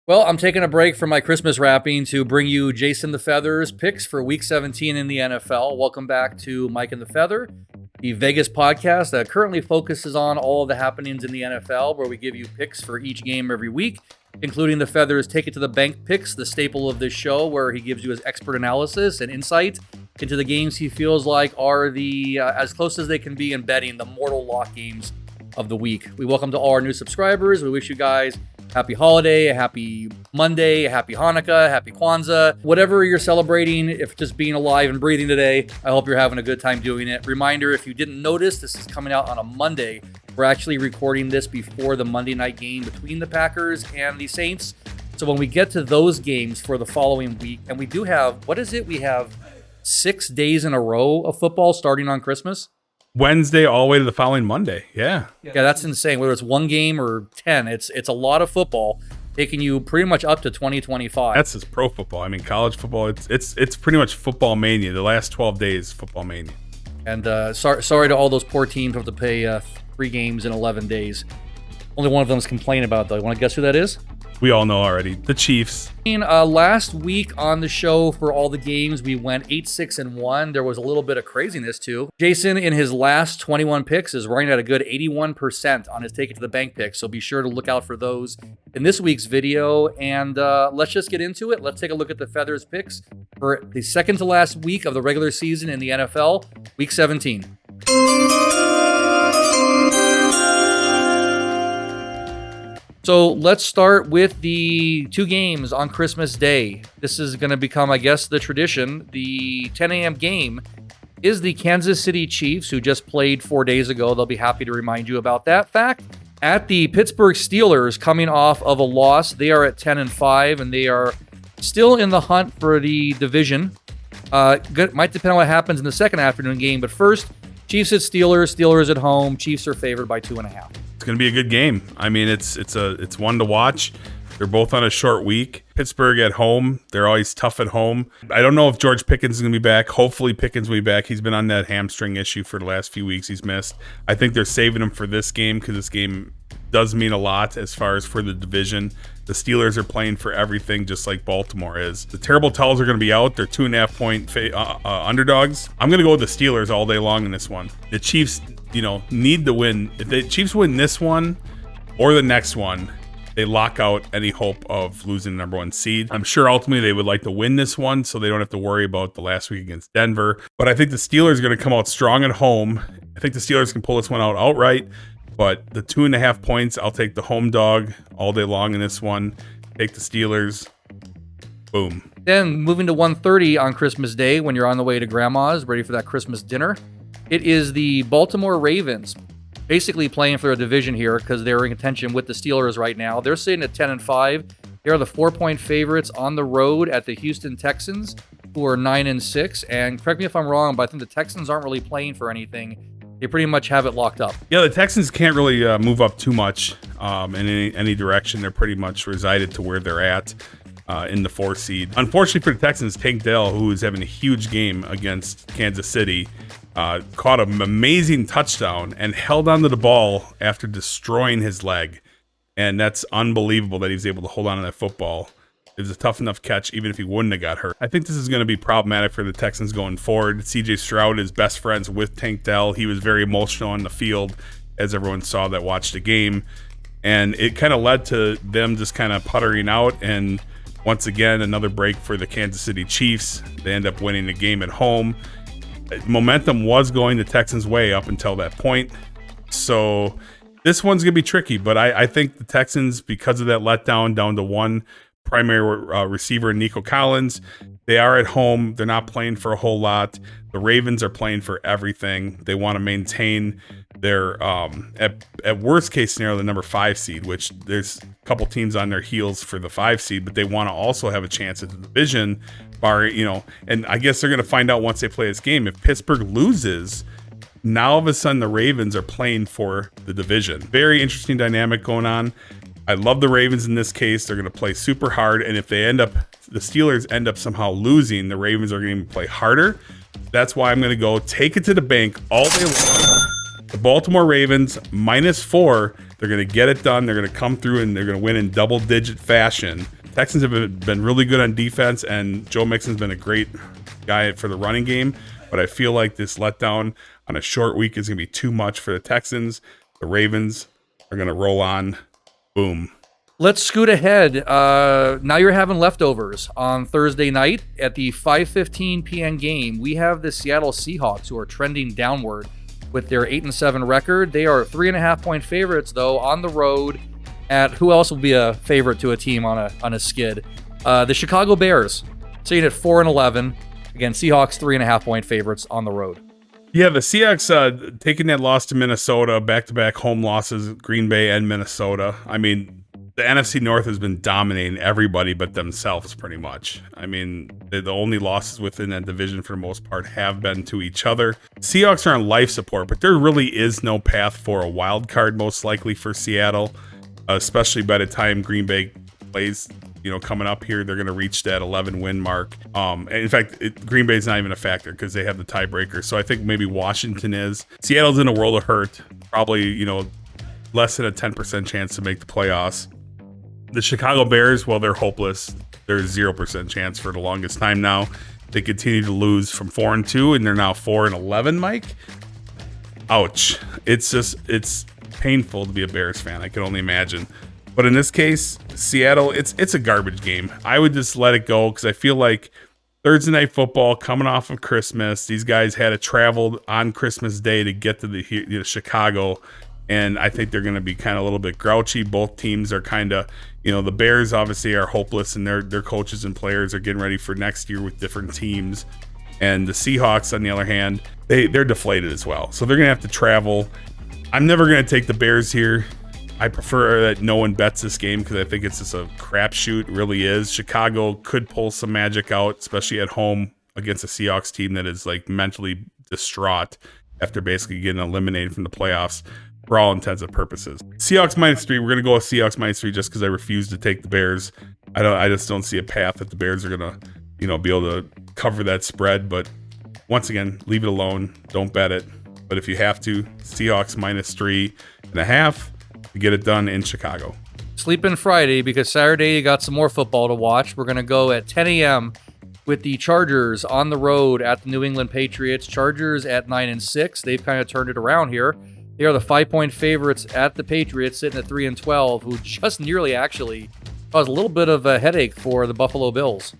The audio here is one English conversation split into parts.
Well, I'm taking a break from my Christmas wrapping to bring you Jason the Feather's picks for Week 17 in the NFL. Welcome back to Mike and the Feather, the Vegas podcast that currently focuses on all of the happenings in the NFL, where we give you picks for each game every week, including the Feather's Take It to the Bank picks, the staple of this show, where he gives you his expert analysis and insight into the games he feels like are the as close as they can be in betting, the mortal lock games of the week. We welcome to all our new subscribers. We wish you guys happy holiday, a happy Monday, a happy Hanukkah, happy Kwanzaa, whatever you're celebrating. If just being alive and breathing today, I hope you're having a good time doing it. Reminder, if you didn't notice, this is coming out on a Monday. We're actually recording this before the Monday night game between the Packers and the Saints. So when we get to those games for the following week, and we do have, we have 6 days in a row of football starting on Christmas. Wednesday all the way to the following Monday. Yeah, that's insane. Whether it's one game or 10, it's a lot of football, taking you pretty much up to 2025. That's just pro football. I mean, college football, it's pretty much football mania. The last 12 days, football mania. And sorry to all those poor teams who have to play 3 games in 11 days. Only one of them is complaining about it, though. You want to guess who that is? We all know already. The Chiefs. Last week on the show for all the games, we went 8-6-1. There was a little bit of craziness too. Jason, in his last 21 picks, is running at a good 81% on his Take It to the Bank picks. So be sure to look out for those in this week's video. And let's just get into it. Let's take a look at the Feathers picks for the second to last week of the regular season in the NFL, Week 17. So let's start with the 2 games on Christmas Day. This is going to become, I guess, the tradition. The 10 a.m. game is the Kansas City Chiefs, who just played 4 days ago. They'll be happy to remind you about that fact. At the Pittsburgh Steelers, coming off of a loss, they are at 10-5, and they are still in the hunt for the division. Might depend on what happens in the second afternoon game, but first, Chiefs at Steelers. Steelers at home. Chiefs are favored by 2.5. It's going to be a good game. I mean, it's one to watch. They're both on a short week. Pittsburgh at home. They're always tough at home. I don't know if George Pickens is going to be back. Hopefully Pickens will be back. He's been on that hamstring issue for the last few weeks. He's missed. I think they're saving him for this game because this game does mean a lot as far as for the division. The Steelers are playing for everything, just like Baltimore is. The Terrible Towels are going to be out. They're 2.5 point underdogs. I'm going to go with the Steelers all day long in this one. The Chiefs, need to win. If the Chiefs win this one or the next one, they lock out any hope of losing the number 1 seed. I'm sure ultimately they would like to win this one so they don't have to worry about the last week against Denver. But I think the Steelers are going to come out strong at home. I think the Steelers can pull this one out outright. But the 2.5 points, I'll take the home dog all day long in this one. Take the Steelers. Boom. Then moving to 1:30 on Christmas Day, when you're on the way to Grandma's, ready for that Christmas dinner, it is the Baltimore Ravens, basically playing for a division here because they're in contention with the Steelers right now. They're sitting at 10-5. They are the 4-point favorites on the road at the Houston Texans, who are 9-6. And correct me if I'm wrong, but I think the Texans aren't really playing for anything. They pretty much have it locked up. Yeah, the Texans can't really move up too much in any direction. They're pretty much resided to where they're at in the 4 seed. Unfortunately for the Texans, Tank Dell, who is having a huge game against Kansas City, caught an amazing touchdown and held onto the ball after destroying his leg. And that's unbelievable that he was able to hold on to that football. It was a tough enough catch, even if he wouldn't have got hurt. I think this is going to be problematic for the Texans going forward. CJ Stroud is best friends with Tank Dell. He was very emotional on the field, as everyone saw that watched the game. And it kind of led to them just kind of puttering out. And once again, another break for the Kansas City Chiefs. They end up winning the game at home. Momentum was going the Texans' way up until that point. So this one's going to be tricky. But I think the Texans, because of that letdown down to 1 primary receiver, Nico Collins, they are at home. They're not playing for a whole lot. The Ravens are playing for everything. They want to maintain their, at worst case scenario, the number 5 seed, which there's a couple teams on their heels for the 5 seed, but they want to also have a chance at the division and I guess they're going to find out once they play this game. If Pittsburgh loses, now all of a sudden the Ravens are playing for the division. Very interesting dynamic going on. I love the Ravens in this case. They're going to play super hard, and if the Steelers end up somehow losing, the Ravens are going to play harder. That's why I'm going to go take it to the bank all day long. The Baltimore Ravens -4 They're going to get it done. They're going to come through and they're going to win in double-digit fashion. Texans have been really good on defense, and Joe Mixon's been a great guy for the running game. But I feel like this letdown on a short week is going to be too much for the Texans. The Ravens are going to roll on. Boom. Let's scoot ahead. Now you're having leftovers on Thursday night at the 5:15 p.m. game. We have the Seattle Seahawks, who are trending downward with their 8-7 record. They are 3.5-point favorites, though, on the road at who else will be a favorite to a team on a skid? The Chicago Bears, sitting at 4-11. Again, Seahawks 3.5-point favorites on the road. Yeah, the Seahawks taking that loss to Minnesota, back-to-back home losses, Green Bay and Minnesota. I mean, the NFC North has been dominating everybody but themselves pretty much. I mean, the only losses within that division for the most part have been to each other. Seahawks are on life support, but there really is no path for a wild card most likely for Seattle, especially by the time Green Bay plays. Coming up here, they're going to reach that 11-win mark. And in fact, Green Bay's not even a factor because they have the tiebreaker. So I think maybe Washington is. Seattle's in a world of hurt. Probably, less than a 10% chance to make the playoffs. The Chicago Bears, well, they're hopeless. There's 0% chance for the longest time now. They continue to lose from 4-2, and they're now 4-11, Mike. Ouch. It's painful to be a Bears fan. I can only imagine. But in this case, Seattle, it's a garbage game. I would just let it go because I feel like Thursday night football coming off of Christmas, these guys had to travel on Christmas Day to get to the Chicago, and I think they're going to be kind of a little bit grouchy. Both teams are kind of, the Bears obviously are hopeless, and their coaches and players are getting ready for next year with different teams. And the Seahawks, on the other hand, they're deflated as well. So they're going to have to travel. I'm never going to take the Bears here. I prefer that no one bets this game because I think it's just a crapshoot. It really is. Chicago could pull some magic out, especially at home against a Seahawks team that is like mentally distraught after basically getting eliminated from the playoffs for all intents and purposes. Seahawks -3. We're going to go with Seahawks -3 just because I refuse to take the Bears. I just don't see a path that the Bears are going to, be able to cover that spread. But once again, leave it alone. Don't bet it. But if you have to, Seahawks -3.5. to get it done in Chicago. Sleeping Friday because Saturday you got some more football to watch. We're going to go at 10 a.m. with the Chargers on the road at the New England Patriots. Chargers at 9-6. They've kind of turned it around here. They are the 5-point favorites at the Patriots, sitting at 3-12, who just nearly actually caused a little bit of a headache for the Buffalo Bills.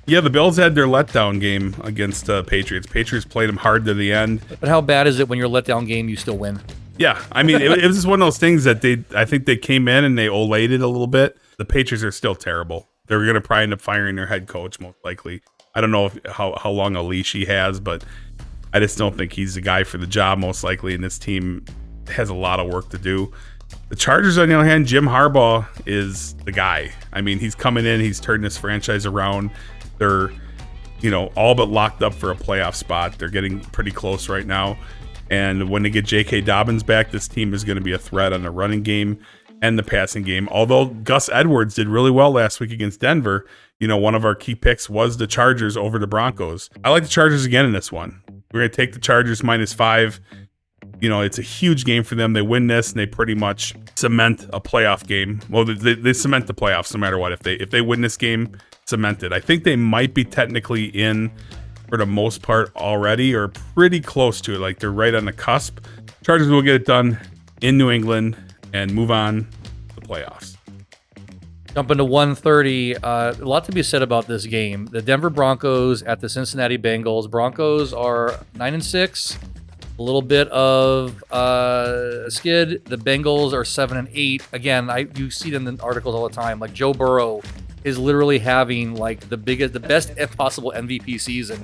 Yeah, the Bills had their letdown game against Patriots. Patriots played them hard to the end. But how bad is it when your letdown game you still win? Yeah, I mean, it was just one of those things that I think they came in and they olayed it a little bit. The Patriots are still terrible. They're going to probably end up firing their head coach, most likely. I don't know how long a leash he has, but I just don't think he's the guy for the job, most likely, and this team has a lot of work to do. The Chargers, on the other hand, Jim Harbaugh is the guy. I mean, he's coming in, he's turning this franchise around. They're, all but locked up for a playoff spot. They're getting pretty close right now. And when they get J.K. Dobbins back, this team is going to be a threat on the running game and the passing game. Although Gus Edwards did really well last week against Denver, one of our key picks was the Chargers over the Broncos. I like the Chargers again in this one. We're going to take the Chargers -5. It's a huge game for them. They win this, and they pretty much cement a playoff game. Well, they cement the playoffs no matter what. If they win this game, cemented. I think they might be technically in for the most part already, or pretty close to it. Like they're right on the cusp. Chargers will get it done in New England and move on to the playoffs. Jumping to 1:30, a lot to be said about this game. The Denver Broncos at the Cincinnati Bengals. Broncos are 9-6, a little bit of a skid. The Bengals are 7-8. Again, you see it in the articles all the time. Like Joe Burrow is literally having like the best possible MVP season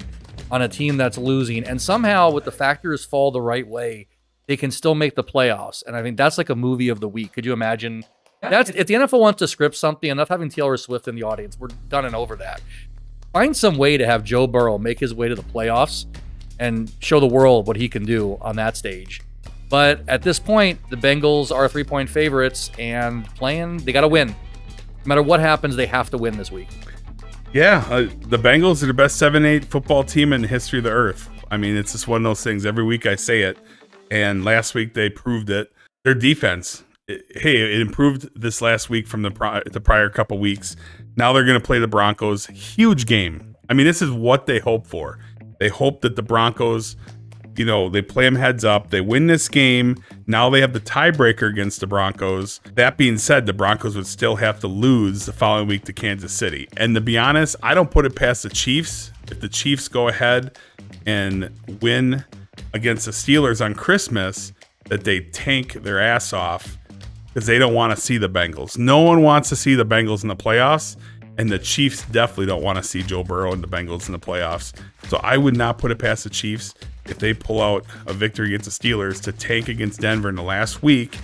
on a team that's losing, and somehow with the factors fall the right way, they can still make the playoffs. And I think that's like a movie of the week. Could you imagine? That's if the NFL wants to script something, enough having Taylor Swift in the audience, we're done and over that. Find some way to have Joe Burrow make his way to the playoffs and show the world what he can do on that stage. But at this point, the Bengals are 3-point favorites and they got to win. No matter what happens, they have to win this week. Yeah, the Bengals are the best 7-8 football team in the history of the earth. I mean, it's just one of those things. Every week I say it, and last week they proved it. Their defense it improved this last week from the prior couple weeks. Now they're going to play the Broncos. Huge game. I mean, this is what they hope for. They hope that the Broncos, they play them heads up. They win this game. Now they have the tiebreaker against the Broncos. That being said, the Broncos would still have to lose the following week to Kansas City. And to be honest, I don't put it past the Chiefs. If the Chiefs go ahead and win against the Steelers on Christmas, that they tank their ass off because they don't want to see the Bengals. No one wants to see the Bengals in the playoffs. And the Chiefs definitely don't want to see Joe Burrow and the Bengals in the playoffs. So I would not put it past the Chiefs if they pull out a victory against the Steelers to tank against Denver in the last week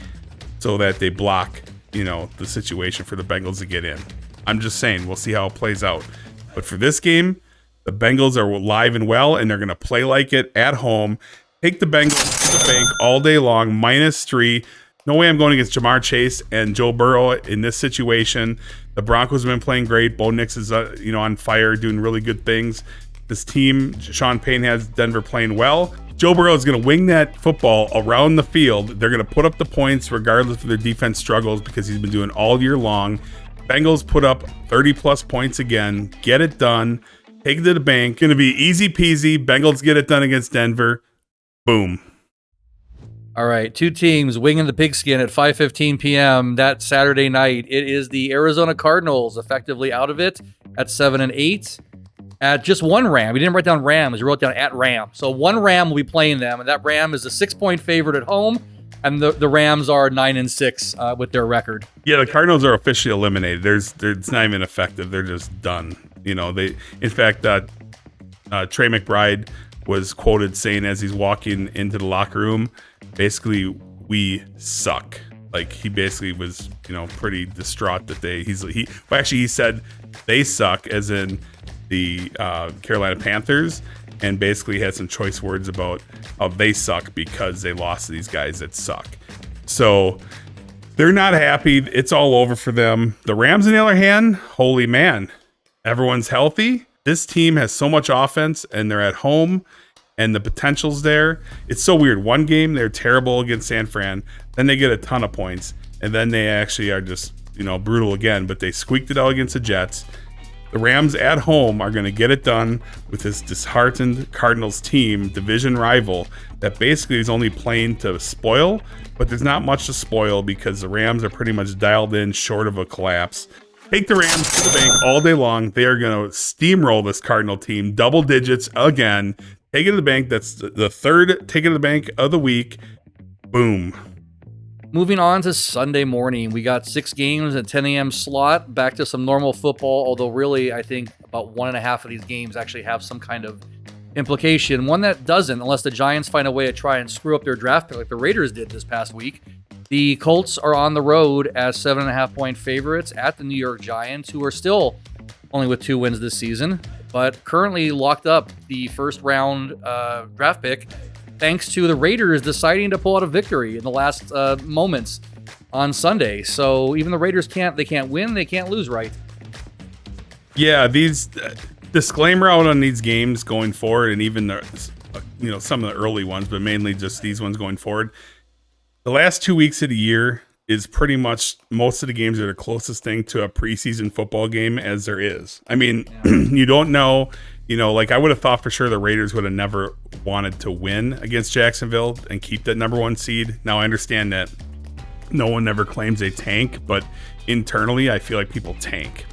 so that they block, the situation for the Bengals to get in. I'm just saying, we'll see how it plays out. But for this game, the Bengals are live and well, and they're going to play like it at home. Take the Bengals to the bank all day long, -3. No way I'm going against Jamar Chase and Joe Burrow in this situation. The Broncos have been playing great. Bo Nix is, on fire, doing really good things. This team, Sean Payne has Denver playing well. Joe Burrow is going to wing that football around the field. They're going to put up the points regardless of their defense struggles because he's been doing all year long. Bengals put up 30-plus points again. Get it done. Take it to the bank. Going to be easy peasy. Bengals get it done against Denver. Boom. All right, two teams winging the pigskin at 5:15 p.m. that Saturday night. It is the Arizona Cardinals, effectively out of it at 7-8. At just one Ram. We didn't write down Rams. We wrote down at Ram. So one Ram will be playing them, and that Ram is a 6-point favorite at home, and the Rams are 9-6 with their record. Yeah, the Cardinals are officially eliminated. It's not even effective. They're just done. In fact, Trey McBride was quoted saying as he's walking into the locker room, basically, we suck. Like, he basically was, pretty distraught that he said they suck, as in the Carolina Panthers, and basically had some choice words about how they suck because they lost to these guys that suck. So they're not happy. It's all over for them. The Rams, on the other hand, holy man, everyone's healthy. This team has so much offense, and they're at home, and the potential's there. It's so weird. One game, they're terrible against San Fran. Then they get a ton of points, and then they actually are just, brutal again. But they squeaked it out against the Jets. The Rams at home are going to get it done with this disheartened Cardinals team, division rival, that basically is only playing to spoil, but there's not much to spoil because the Rams are pretty much dialed in short of a collapse. Take the Rams to the bank all day long. They are going to steamroll this Cardinal team, double digits again. Take it to the bank. That's the third take it to the bank of the week. Boom. Moving on to Sunday morning, we got 6 games at 10 a.m. slot. Back to some normal football, although really I think about 1.5 of these games actually have some kind of implication. One that doesn't, unless the Giants find a way to try and screw up their draft pick like the Raiders did this past week. The Colts are on the road as 7.5-point favorites at the New York Giants, who are still only with 2 wins this season, but currently locked up the first round draft pick thanks to the Raiders deciding to pull out a victory in the last moments on Sunday. So even the Raiders can't win, they can't lose, right? Yeah, these disclaimer out on these games going forward, and even some of the early ones, but mainly just these ones going forward. The last 2 weeks of the year is pretty much most of the games are the closest thing to a preseason football game as there is. I mean, you don't know, like I would have thought for sure the Raiders would have never wanted to win against Jacksonville and keep that number 1 seed. Now I understand that no one ever claims they tank, but internally I feel like people tank,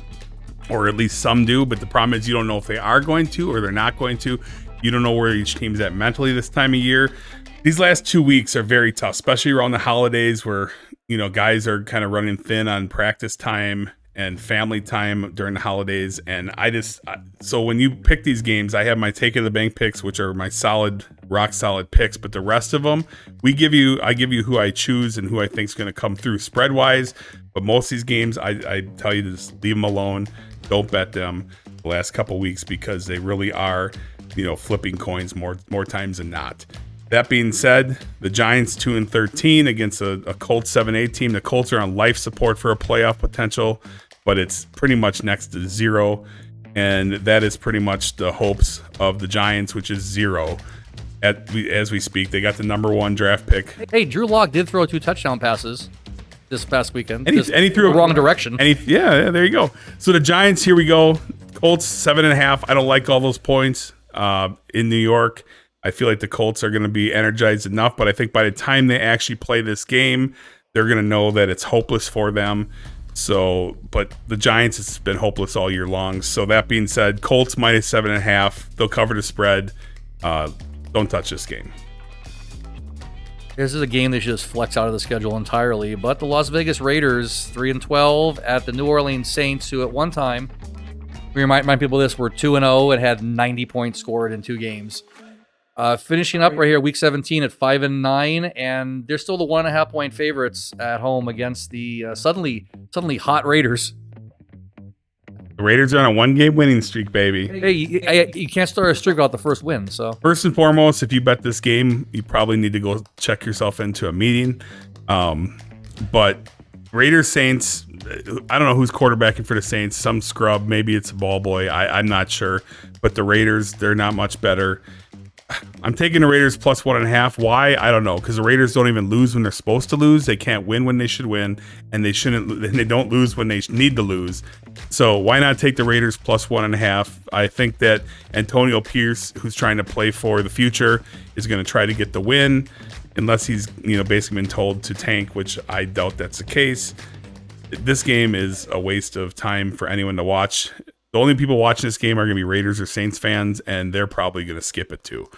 or at least some do. But the problem is you don't know if they are going to or they're not going to. You don't know where each team's at mentally this time of year. These last 2 weeks are very tough, especially around the holidays where, guys are kind of running thin on practice time and family time during the holidays. And so when you pick these games, I have my take of the bank picks, which are my rock solid picks. But the rest of them, I give you who I choose and who I think is going to come through spread wise. But most of these games, I tell you to just leave them alone. Don't bet them the last couple weeks because they really are, flipping coins more times than not. That being said, the Giants 2-13 against a Colts 7-8 team. The Colts are on life support for a playoff potential, but it's pretty much next to 0. And that is pretty much the hopes of the Giants, which is 0 as we speak. They got the number 1 draft pick. Hey, Drew Lock did throw 2 touchdown passes. this past weekend. And he threw the wrong direction. Yeah, there you go. So the Giants, here we go. Colts 7.5. I don't like all those points in New York. I feel like the Colts are going to be energized enough, but I think by the time they actually play this game, they're going to know that it's hopeless for them. So, but the Giants, it's been hopeless all year long. So that being said, Colts minus 7.5. They'll cover the spread. Don't touch this game. This is a game they should just flex out of the schedule entirely. But the Las Vegas Raiders, 3-12 at the New Orleans Saints, who at one time, we remind people of this, were 2-0 and had 90 points scored in 2 games. Finishing up right here, week 17 at 5-9, and they're still the 1.5 point favorites at home against the suddenly hot Raiders. The Raiders are on a 1-game winning streak, baby. Hey, you can't start a streak without the first win. So first and foremost, if you bet this game, you probably need to go check yourself into a meeting. But Raiders Saints, I don't know who's quarterbacking for the Saints. Some scrub, maybe it's a ball boy. I'm not sure. But the Raiders, they're not much better. I'm taking the Raiders plus 1.5. Why? I don't know. Because the Raiders don't even lose when they're supposed to lose. They can't win when they should win, and they shouldn't. And they don't lose when they need to lose. So why not take the Raiders plus 1.5? I think that Antonio Pierce, who's trying to play for the future, is going to try to get the win, unless he's basically been told to tank, which I doubt that's the case. This game is a waste of time for anyone to watch. The only people watching this game are going to be Raiders or Saints fans, and they're probably going to skip it too.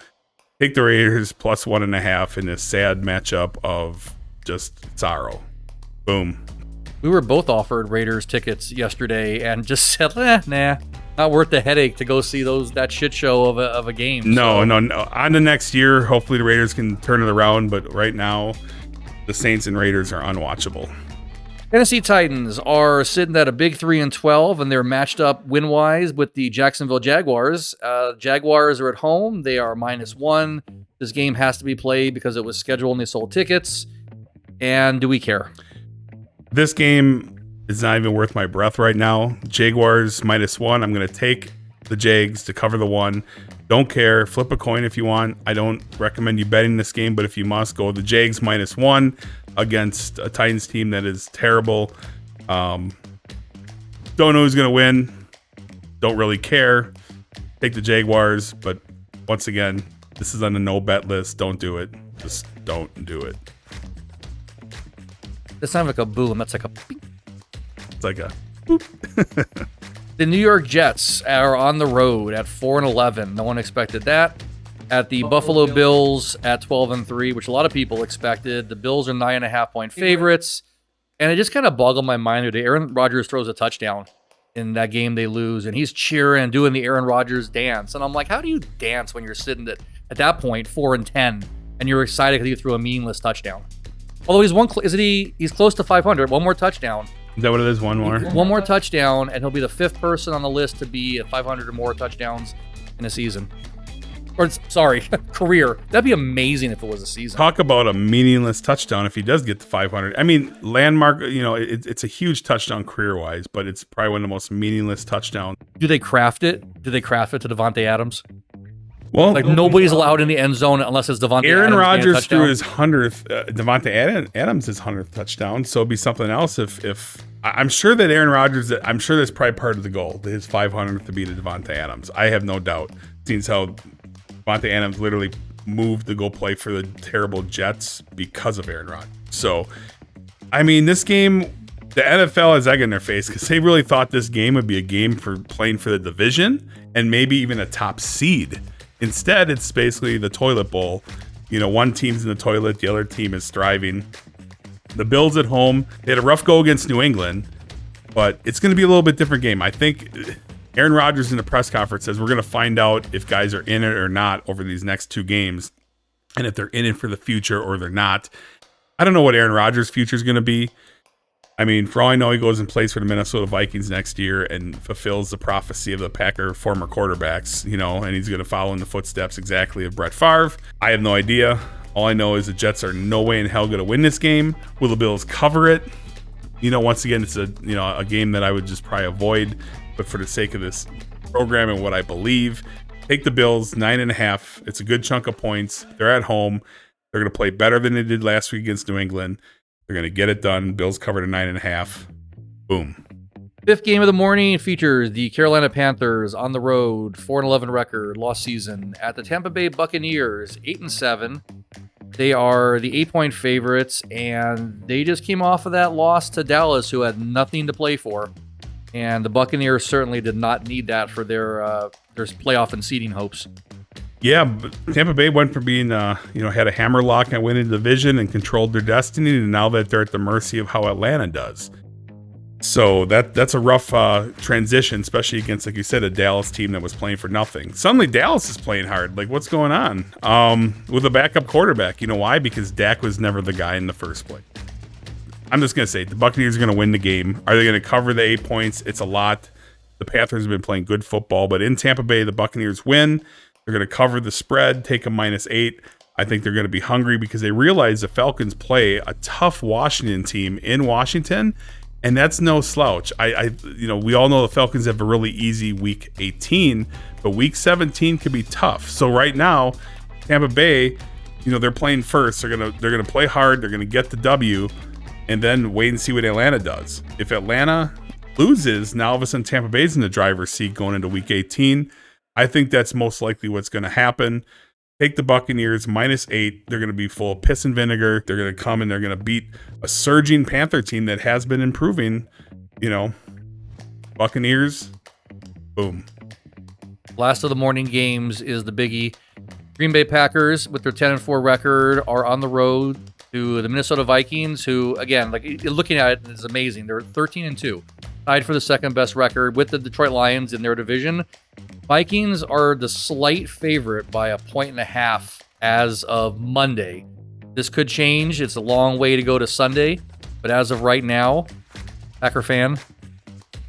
Take the Raiders plus 1.5 in this sad matchup of just sorrow. Boom. We were both offered Raiders tickets yesterday and just said, nah, not worth the headache to go see that shit show of a game. No. On to next year, hopefully the Raiders can turn it around, but right now, the Saints and Raiders are unwatchable. Tennessee Titans are sitting at a big 3-12, and they're matched up win-wise with the Jacksonville Jaguars. Jaguars are at home. They are -1. This game has to be played because it was scheduled and they sold tickets. And do we care? This game is not even worth my breath right now. Jaguars -1. I'm going to take the Jags to cover the 1. Don't care. Flip a coin if you want. I don't recommend you betting this game, but if you must, go the Jags -1 against a Titans team that is terrible. Don't know who's going to win. Don't really care. Take the Jaguars, but once again, this is on the no bet list. Don't do it. Just don't do it. That sounds like a boom. That's like a beep. It's like a boop. The New York Jets are on the road at 4-11. No one expected that. At the Buffalo Bills at 12-3, which a lot of people expected. The Bills are 9.5 point favorites. And it just kind of boggled my mind today. Aaron Rodgers throws a touchdown in that game they lose, and he's cheering and doing the Aaron Rodgers dance. And I'm like, how do you dance when you're sitting at that point 4-10 and you're excited because you threw a meaningless touchdown? Although he's close to 500. One more touchdown. Is that what it is? One more touchdown, and he'll be the 5th person on the list to be at 500 or more touchdowns in a season. Or, sorry, career. That'd be amazing if it was a season. Talk about a meaningless touchdown if he does get to 500. I mean, landmark, it's a huge touchdown career-wise, but it's probably one of the most meaningless touchdowns. Do they craft it? Do they craft it to Davante Adams? Well, like nobody's allowed in the end zone unless it's Davante Adams. Aaron Rodgers threw his 100th, Davante Adams his 100th touchdown, so it'd be something else if I'm sure that Aaron Rodgers, I'm sure that's probably part of the goal, his 500th to be to Davante Adams. I have no doubt, seeing how Davante Adams literally moved to go play for the terrible Jets because of Aaron Rodgers. So, I mean, this game, the NFL has egg in their face because they really thought this game would be a game for playing for the division and maybe even a top seed. Instead, it's basically the toilet bowl. One team's in the toilet, the other team is thriving. The Bills at home, they had a rough go against New England, but it's going to be a little bit different game. I think Aaron Rodgers in the press conference says we're going to find out if guys are in it or not over these next 2 games, and if they're in it for the future or they're not. I don't know what Aaron Rodgers' future is going to be. I mean, for all I know, he goes and plays for the Minnesota Vikings next year and fulfills the prophecy of the Packer former quarterbacks, and he's going to follow in the footsteps exactly of Brett Favre. I have no idea. All I know is the Jets are no way in hell going to win this game. Will the Bills cover it? Once again, it's a game that I would just probably avoid, but for the sake of this program and what I believe, take the Bills 9.5. It's a good chunk of points. They're at home. They're going to play better than they did last week against New England. They're going to get it done. Bills covered a 9.5. Boom. Fifth game of the morning features the Carolina Panthers on the road, 4-11 record, lost season, at the Tampa Bay Buccaneers, 8-7. They are the 8-point favorites, and they just came off of that loss to Dallas, who had nothing to play for. And the Buccaneers certainly did not need that for their playoff and seeding hopes. Yeah, but Tampa Bay went from being, had a hammerlock and winning the division and controlled their destiny, to now that they're at the mercy of how Atlanta does. So that's a rough transition, especially against, like you said, a Dallas team that was playing for nothing. Suddenly Dallas is playing hard. Like, what's going on? With a backup quarterback. You know why? Because Dak was never the guy in the first place. I'm just going to say, the Buccaneers are going to win the game. Are they going to cover the 8 points? It's a lot. The Panthers have been playing good football, but in Tampa Bay, the Buccaneers win. They're going to cover the spread, take a -8. I think they're going to be hungry because they realize the Falcons play a tough Washington team in Washington, and that's no slouch. We all know the Falcons have a really easy week 18, but week 17 could be tough. So right now, Tampa Bay, they're playing first. They're gonna play hard. They're gonna get the W, and then wait and see what Atlanta does. If Atlanta loses, now all of a sudden Tampa Bay's in the driver's seat going into week 18. I think that's most likely what's going to happen. Take the Buccaneers -8. They're going to be full of piss and vinegar. They're going to come and they're going to beat a surging Panther team that has been improving. Buccaneers, boom. Last of the morning games is the biggie. Green Bay Packers, with their 10-4 record, are on the road to the Minnesota Vikings, who, again, looking at it, is amazing. They're 13-2, tied for the second best record with the Detroit Lions in their division. Vikings are the slight favorite by 1.5 as of Monday. This could change. It's a long way to go to Sunday, but as of right now, Packer fan,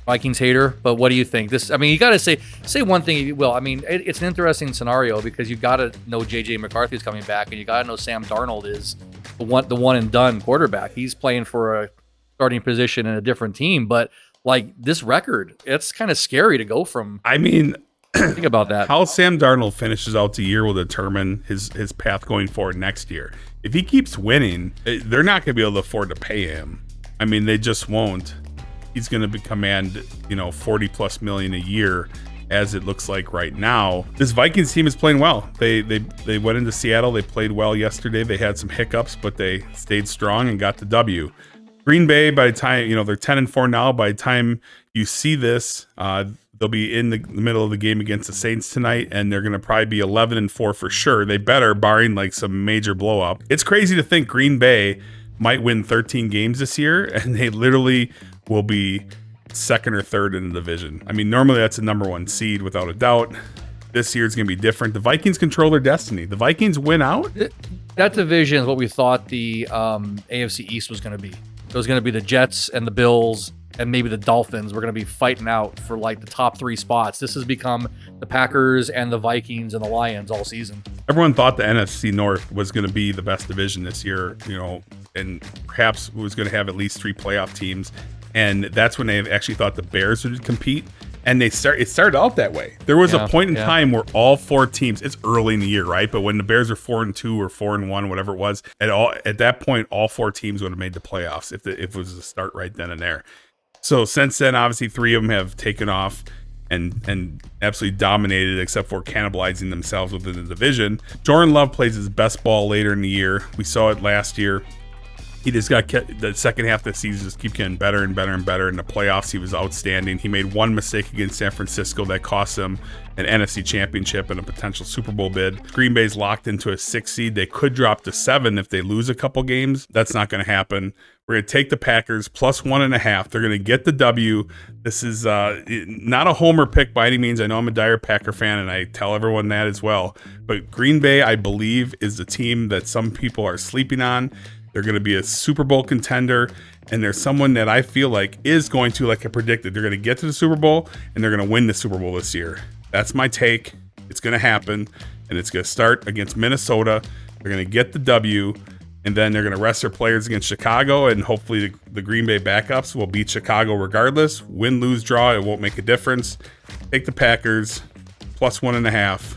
Vikings hater. But what do you think? You got to say one thing. Well, it's an interesting scenario because you got to know JJ McCarthy's coming back, and you got to know Sam Darnold is the one and done quarterback. He's playing for a starting position in a different team, but this record, it's kind of scary to go from. Think about that. How Sam Darnold finishes out the year will determine his path going forward next year. If he keeps winning, they're not going to be able to afford to pay him. They just won't. He's going to command, $40+ million a year, as it looks like right now. This Vikings team is playing well. They went into Seattle. They played well yesterday. They had some hiccups, but they stayed strong and got the W. Green Bay, by the time, they're 10-4 now. By the time you see this, they'll be in the middle of the game against the Saints tonight, and they're going to probably be 11-4 for sure. They better, barring some major blow up. It's crazy to think Green Bay might win 13 games this year, and they literally will be second or third in the division. Normally that's a number one seed without a doubt. This year is going to be different. The Vikings control their destiny. The Vikings win out. That division is what we thought the AFC East was going to be. It was going to be the Jets and the Bills and maybe the Dolphins. We're going to be fighting out for the top 3 spots. This has become the Packers and the Vikings and the Lions all season. Everyone thought the NFC North was going to be the best division this year, and perhaps was going to have at least 3 playoff teams. And that's when they actually thought the Bears would compete. And it started out that way. There was a point in time where all 4 teams, it's early in the year, right? But when the Bears are 4-2 or 4-1, whatever it was, at that point, all 4 teams would have made the playoffs if it was a start right then and there. So since then, obviously 3 of them have taken off and absolutely dominated, except for cannibalizing themselves within the division. Jordan Love plays his best ball later in the year. We saw it last year. He just got the second half of the season just keep getting better and better and better. In the playoffs, he was outstanding. He made one mistake against San Francisco that cost him an NFC championship and a potential Super Bowl bid. Green Bay's locked into a 6 seed. They could drop to 7 if they lose a couple games. That's not going to happen. We're going to take the Packers plus 1.5. They're going to get the W. This is not a homer pick by any means. I know I'm a dire Packer fan, and I tell everyone that as well. But Green Bay, I believe, is the team that some people are sleeping on. They're going to be a Super Bowl contender, and there's someone that I feel like is going to, like I predicted, they're going to get to the Super Bowl, and they're going to win the Super Bowl this year. That's my take. It's going to happen, and it's going to start against Minnesota. They're going to get the W, and then they're going to rest their players against Chicago, and hopefully the Green Bay backups will beat Chicago regardless. Win, lose, draw, it won't make a difference. Take the Packers, plus 1.5.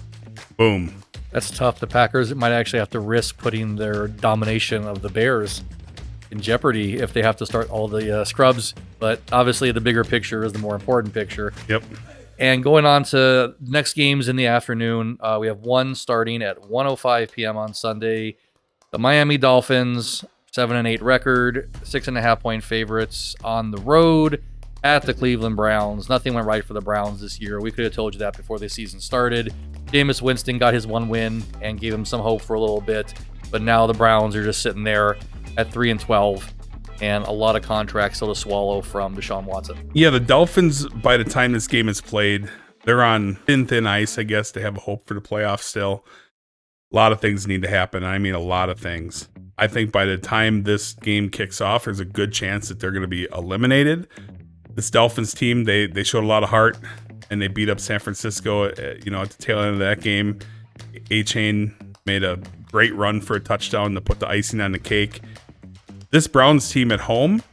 Boom. That's tough. The Packers might actually have to risk putting their domination of the Bears in jeopardy if they have to start all the scrubs. But obviously, the bigger picture is the more important picture. Yep. And going on to next games in the afternoon, we have one starting at 1:05 p.m. on Sunday. The Miami Dolphins, 7-8 record, 6.5 point favorites on the road at the Cleveland Browns. Nothing went right for the Browns this year. We could have told you that before the season started. Jameis Winston got his one win and gave him some hope for a little bit, but now the Browns are just sitting there at 3-12, and a lot of contracts still to swallow from Deshaun Watson. Yeah, the Dolphins, by the time this game is played, they're on thin ice, I guess, to have a hope for the playoffs still. A lot of things need to happen. I mean, a lot of things. I think by the time this game kicks off, there's a good chance that they're going to be eliminated. This Dolphins team, they showed a lot of heart, and they beat up San Francisco, at the tail end of that game. A-Chain made a great run for a touchdown to put the icing on the cake. This Browns team at home,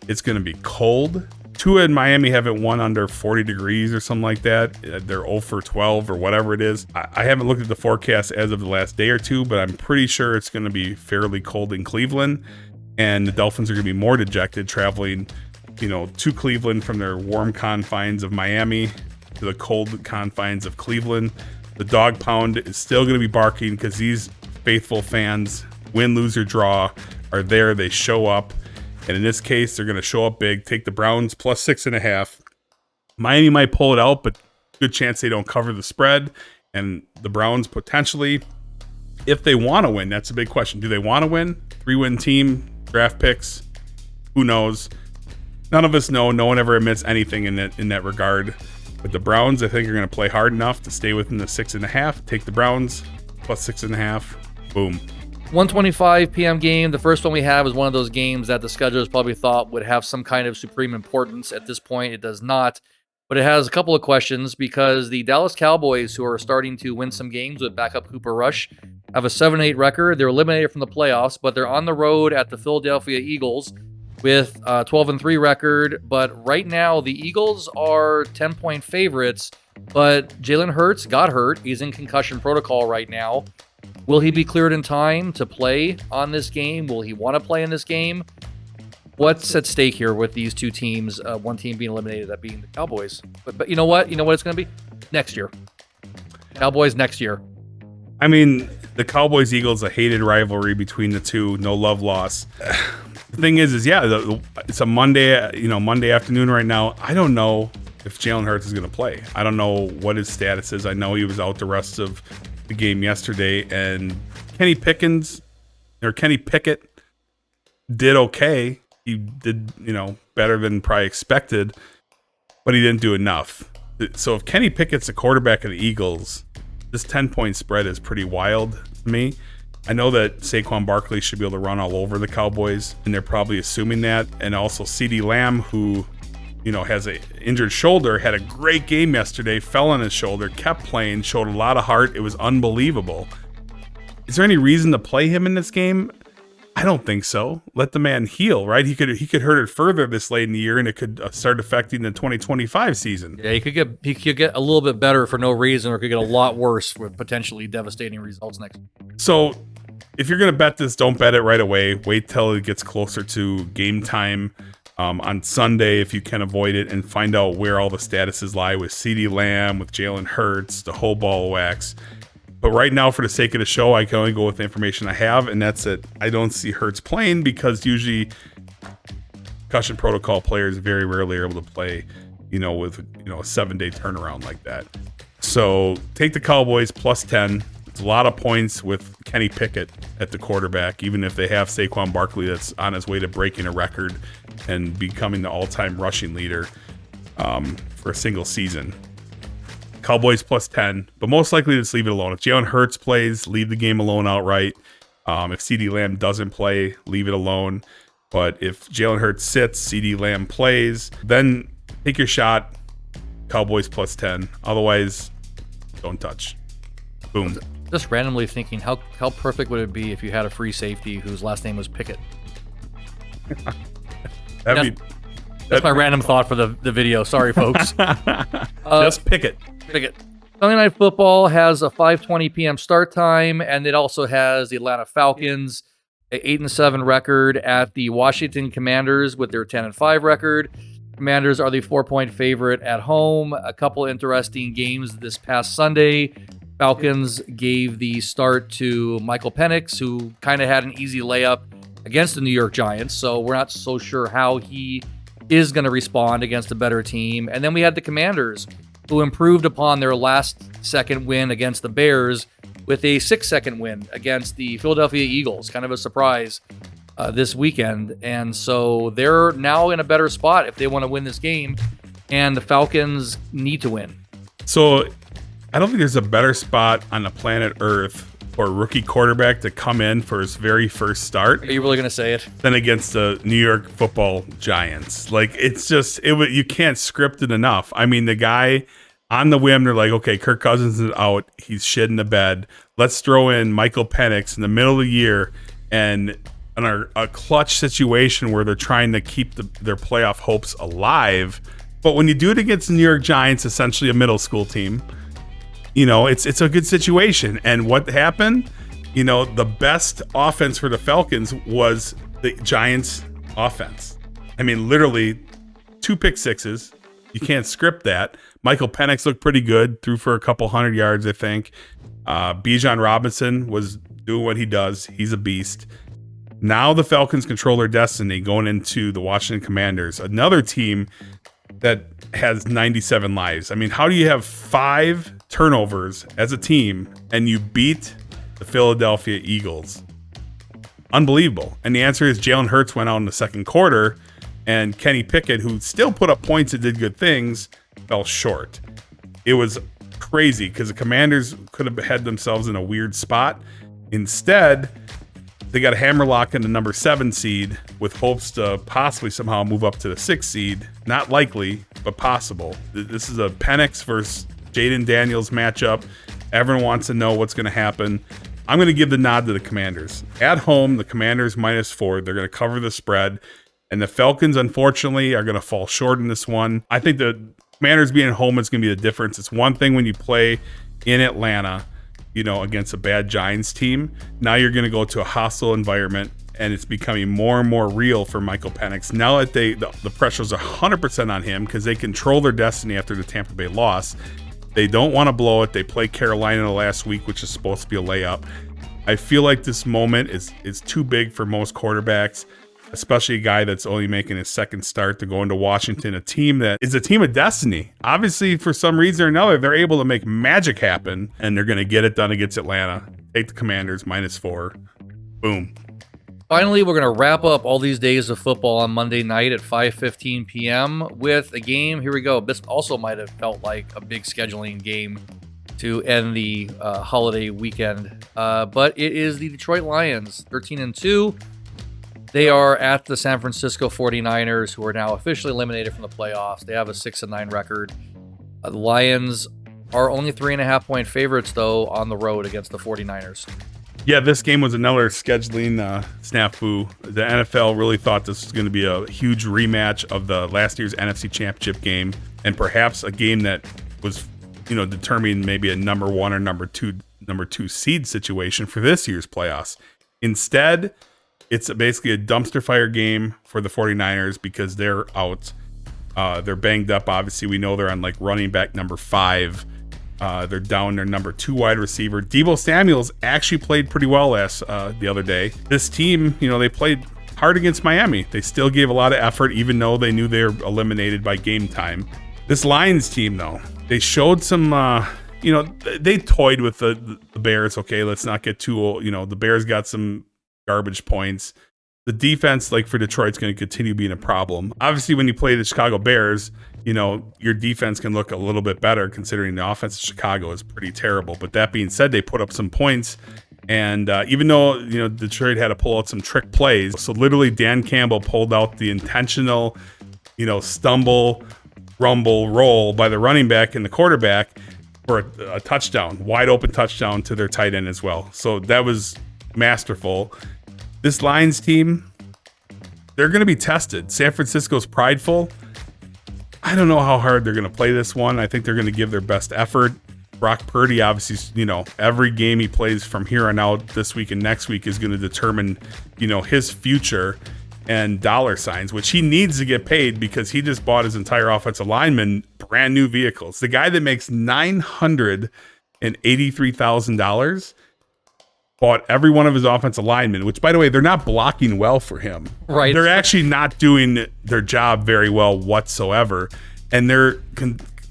it's going to be cold. Tua and Miami haven't won under 40 degrees or something like that. They're 0 for 12 or whatever it is. I haven't looked at the forecast as of the last day or two, but I'm pretty sure it's going to be fairly cold in Cleveland. And the Dolphins are going to be more dejected traveling, to Cleveland from their warm confines of Miami to the cold confines of Cleveland. The dog pound is still going to be barking because these faithful fans, win, lose, or draw, are there. They show up. And in this case, they're going to show up big, take the Browns plus 6.5. Miami might pull it out, but good chance they don't cover the spread. And the Browns potentially, if they want to win, that's a big question. Do they want to win? 3-win team, draft picks, who knows? None of us know. No one ever admits anything in that regard. But the Browns, I think, are going to play hard enough to stay within the 6.5. Take the Browns plus 6.5. Boom. 1:25 p.m. game. The first one we have is one of those games that the schedulers probably thought would have some kind of supreme importance. At this point, it does not. But it has a couple of questions because the Dallas Cowboys, who are starting to win some games with backup Cooper Rush, have a 7-8 record. They're eliminated from the playoffs, but they're on the road at the Philadelphia Eagles with a 12-3 record. But right now, the Eagles are 10-point favorites, but Jalen Hurts got hurt. He's in concussion protocol right now. Will he be cleared in time to play on this game? Will he want to play in this game? What's at stake here with these two teams? One team being eliminated, that being the Cowboys. But you know what? You know what it's going to be? Next year. Cowboys next year. I mean, the Cowboys-Eagles, a hated rivalry between the two. No love loss. The thing is it's a Monday, Monday afternoon right now. I don't know if Jalen Hurts is going to play. I don't know what his status is. I know he was out the rest of the game yesterday, and Kenny Pickett did okay. He did, better than probably expected, but he didn't do enough. So if Kenny Pickett's the quarterback of the Eagles, this 10-point spread is pretty wild to me. I know that Saquon Barkley should be able to run all over the Cowboys, and they're probably assuming that. And also CeeDee Lamb, who, has an injured shoulder, had a great game yesterday, fell on his shoulder, kept playing, showed a lot of heart. It was unbelievable. Is there any reason to play him in this game? I don't think so. Let the man heal, right? He could hurt it further this late in the year, and it could start affecting the 2025 season. Yeah, he could get a little bit better for no reason, or could get a lot worse with potentially devastating results next. So, if you're gonna bet this, don't bet it right away. Wait till it gets closer to game time on Sunday, if you can avoid it, and find out where all the statuses lie with CeeDee Lamb, with Jalen Hurts, the whole ball of wax. But right now, for the sake of the show, I can only go with the information I have, and that's it. I don't see Hurts playing because usually concussion protocol players very rarely are able to play, with a 7-day turnaround like that. So take the Cowboys plus 10. It's a lot of points with Kenny Pickett at the quarterback, even if they have Saquon Barkley that's on his way to breaking a record and becoming the all-time rushing leader for a single season. Cowboys plus 10, but most likely just leave it alone. If Jalen Hurts plays, leave the game alone outright. If CeeDee Lamb doesn't play, leave it alone. But if Jalen Hurts sits, CeeDee Lamb plays, then take your shot. Cowboys plus 10. Otherwise, don't touch. Boom. Just randomly thinking, how perfect would it be if you had a free safety whose last name was Pickett? That's my random thought for the video. Sorry, folks. Just Pickett. Sunday Night Football has a 5:20 p.m. start time, and it also has the Atlanta Falcons an 8-7 record at the Washington Commanders with their 10-5 record. Commanders are the 4-point favorite at home. A couple interesting games this past Sunday. Falcons gave the start to Michael Penix, who kind of had an easy layup against the New York Giants, so we're not so sure how he is going to respond against a better team. And then we had the Commanders, who improved upon their last second win against the Bears with a 6-second win against the Philadelphia Eagles. Kind of a surprise this weekend. And so they're now in a better spot if they want to win this game, and the Falcons need to win. So I don't think there's a better spot on the planet Earth for a rookie quarterback to come in for his very first start. Are you really going to say it? Than against the New York Football Giants. Like, it's just, you can't script it enough. I mean, the guy on the whim, they're like, okay, Kirk Cousins is out. He's shitting the bed. Let's throw in Michael Penix in the middle of the year and a clutch situation where they're trying to keep their playoff hopes alive. But when you do it against the New York Giants, essentially a middle school team, it's a good situation. And what happened? The best offense for the Falcons was the Giants' offense. I mean, literally 2 pick sixes. You can't script that. Michael Penix looked pretty good, threw for a couple 100 yards, I think. Bijan Robinson was doing what he does. He's a beast. Now the Falcons control their destiny going into the Washington Commanders, another team that has 97 lives. I mean, how do you have 5 turnovers as a team and you beat the Philadelphia Eagles? Unbelievable. And the answer is Jalen Hurts went out in the second quarter, and Kenny Pickett, who still put up points and did good things, fell short. It was crazy because the Commanders could have had themselves in a weird spot. Instead, they got a hammerlock in the number 7 seed with hopes to possibly somehow move up to the 6th seed. Not likely, but possible. This is a Penix versus Jaden Daniels matchup. Everyone wants to know what's going to happen. I'm going to give the nod to the Commanders. At home, the Commanders -4. They're going to cover the spread. And the Falcons, unfortunately, are going to fall short in this one. I think the Commanders being at home is going to be the difference. It's one thing when you play in Atlanta, against a bad Giants team. Now you're going to go to a hostile environment, and it's becoming more and more real for Michael Penix. Now that the pressure's 100% on him because they control their destiny after the Tampa Bay loss. They don't want to blow it. They play Carolina the last week, which is supposed to be a layup. I feel like this moment is too big for most quarterbacks, especially a guy that's only making his second start to go into Washington, a team that is a team of destiny. Obviously, for some reason or another, they're able to make magic happen, and they're going to get it done against Atlanta. Take the Commanders -4. Boom. Finally, we're going to wrap up all these days of football on Monday night at 5:15 p.m. with a game. Here we go. This also might have felt like a big scheduling game to end the holiday weekend, but it is the Detroit Lions, 13-2. They are at the San Francisco 49ers, who are now officially eliminated from the playoffs. They have a 6-9 record. The Lions are only 3.5-point favorites, though, on the road against the 49ers. Yeah, this game was another scheduling snafu. The NFL really thought this was going to be a huge rematch of the last year's NFC Championship game, and perhaps a game that was, determining maybe a number 1 or number two seed situation for this year's playoffs. Instead, it's basically a dumpster fire game for the 49ers because they're out. They're banged up. Obviously, we know they're on running back number 5. They're down their number 2 wide receiver. Deebo Samuels actually played pretty well the other day. This team, they played hard against Miami. They still gave a lot of effort, even though they knew they were eliminated by game time. This Lions team, though, they showed some, they toyed with the Bears. Okay, let's not get too old. The Bears got some garbage points. The defense, for Detroit's going to continue being a problem. Obviously, when you play the Chicago Bears, your defense can look a little bit better considering the offense of Chicago is pretty terrible. But that being said, they put up some points. And even though, Detroit had to pull out some trick plays. So literally Dan Campbell pulled out the intentional, stumble, rumble, roll by the running back and the quarterback for a touchdown, wide open touchdown to their tight end as well. So that was masterful. This Lions team, they're going to be tested. San Francisco's prideful. I don't know how hard they're going to play this one. I think they're going to give their best effort. Brock Purdy, obviously, every game he plays from here on out this week and next week is going to determine, his future and dollar signs, which he needs to get paid because he just bought his entire offensive lineman brand new vehicles. The guy that makes $983,000 bought every one of his offensive linemen, which, by the way, they're not blocking well for him. Right. They're actually not doing their job very well whatsoever. And their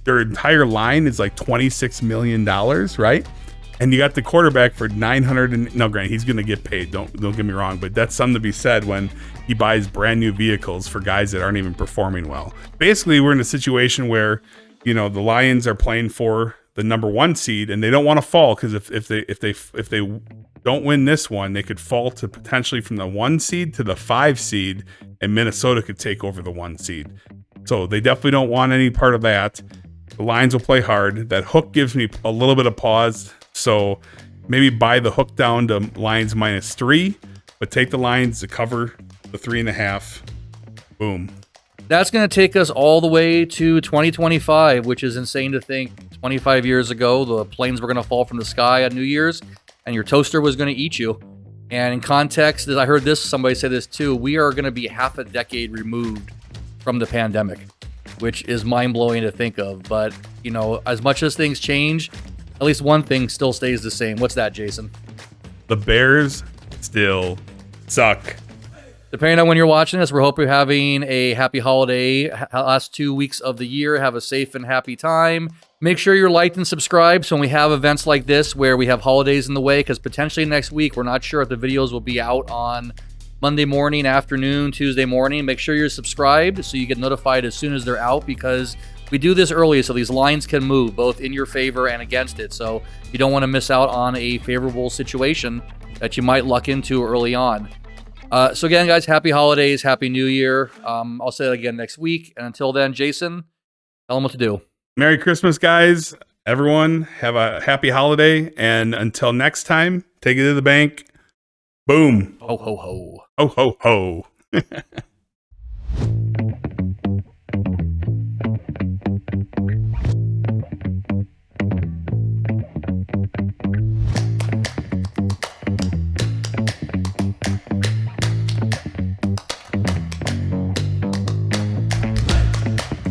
entire line is like $26 million, right? And you got the quarterback for 900 and no, granted, he's going to get paid. Don't get me wrong, but that's something to be said when he buys brand new vehicles for guys that aren't even performing well. Basically, we're in a situation where, the Lions are playing for the number 1 seed and they don't want to fall because if they don't win this one, they could fall to potentially from the 1 seed to the 5 seed, and Minnesota could take over the 1 seed. So they definitely don't want any part of that. The Lions will play hard. That hook gives me a little bit of pause. So maybe buy the hook down to Lions -3, but take the Lions to cover the 3.5. Boom. That's going to take us all the way to 2025, which is insane to think. 25 years ago, the planes were going to fall from the sky on New Year's, and your toaster was going to eat you. And in context, I heard somebody say this too, we are going to be half a decade removed from the pandemic, which is mind-blowing to think of. But, as much as things change, at least one thing still stays the same. What's that, Jason? The Bears still suck. Depending on when you're watching this, we hope you're having a happy holiday last 2 weeks of the year. Have a safe and happy time. Make sure you're liked and subscribed so when we have events like this where we have holidays in the way, because potentially next week, we're not sure if the videos will be out on Monday morning, afternoon, Tuesday morning. Make sure you're subscribed so you get notified as soon as they're out, because we do this early so these lines can move both in your favor and against it. So you don't want to miss out on a favorable situation that you might luck into early on. So again, guys, happy holidays, happy new year. I'll say that again next week. And until then, Jason, tell them what to do. Merry Christmas, guys. Everyone, have a happy holiday. And until next time, take it to the bank. Boom. Ho, ho, ho. Ho, ho, ho.